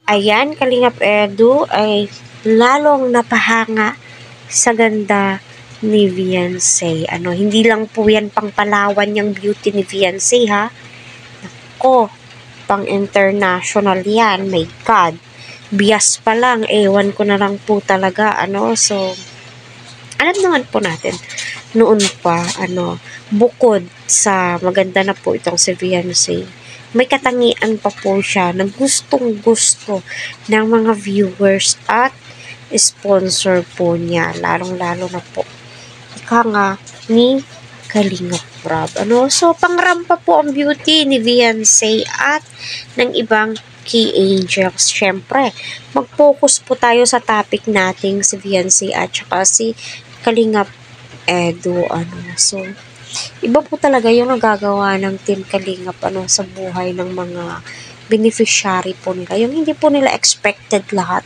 Ayan, Kalingap Edu ay lalong napahanga sa ganda ni Viancy. Hindi lang po yan pang Palawan yung beauty ni Viancy, ha? Nako, pang international yan. My God. Bias pa lang. Ewan ko na lang po talaga. So, alam naman po natin, noon pa, bukod sa maganda na po itong si Viancy, may katangian pa po siya na gustong-gusto ng mga viewers at sponsor po niya. Lalong-lalo na po. Ika nga ni Kalingap Rab. So, pangrampa po ang beauty ni Viancy at ng ibang key angels. Siyempre, mag-focus po tayo sa topic nating si Viancy at saka si Kalingap Edu. So, iba po talaga yung nagagawa ng Team Kalingap sa buhay ng mga beneficiary po nila. Yung hindi po nila expected lahat.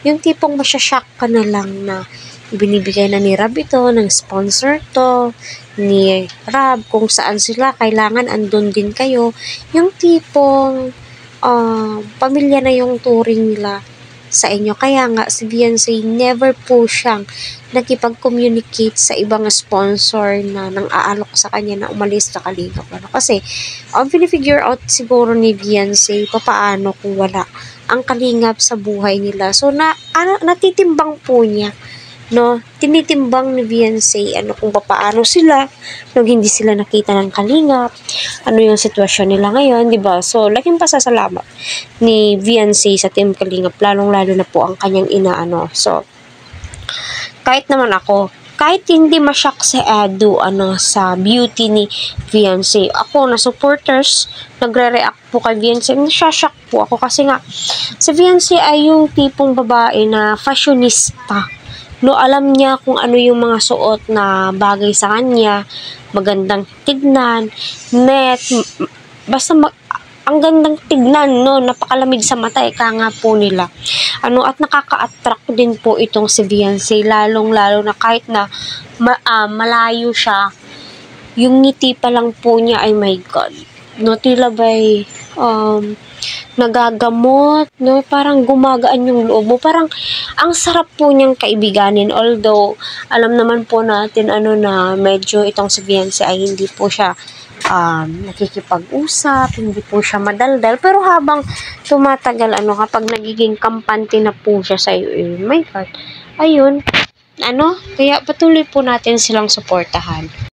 Yung tipong masyashock ka na lang na binibigay na ni Rab ito, ng sponsor to, ni Rab, kung saan sila, kailangan andun din kayo. Yung tipong pamilya na yung turing nila sa inyo. Kaya nga, si Viancy never po siyang nakipag-communicate sa ibang sponsor na nang aalok sa kanya na umalis sa Kalingap. Kasi, pinifigure out siguro ni Viancy paano kung wala ang Kalingap sa buhay nila. So, natitimbang po niya. Tinitimbang ni Viancy kung paano sila nung hindi sila nakita ng Kalingap, yung sitwasyon nila ngayon, di ba? So, laking pasasalamat ni Viancy sa Team Kalingap, lalong-lalo na po ang kanyang ina, So, kahit naman ako, kahit hindi ma-shock si Edu, sa beauty ni Viancy, ako na supporters, nagre-react po kay Viancy, nasya-shock po ako kasi nga, si Viancy ay yung tipong babae na fashionista. Alam niya kung ano yung mga suot na bagay sa kanya, magandang tignan, basta ang gandang tignan, napakalamig sa mata, ika nga po nila. At nakaka-attract din po itong si Viancy, lalong-lalo na kahit na malayo siya, yung ngiti pa lang po niya, ay my God. Tila ba'y nagagamot, parang gumagaan yung loob mo, parang ang sarap po niyang kaibiganin, although alam naman po natin na medyo itong si Viancy ay hindi po siya nakikipag-usap, hindi po siya madaldal, pero habang tumatagal, kapag nagiging kampante na po siya sa iyo, my God, ayun, kaya patuloy po natin silang suportahan.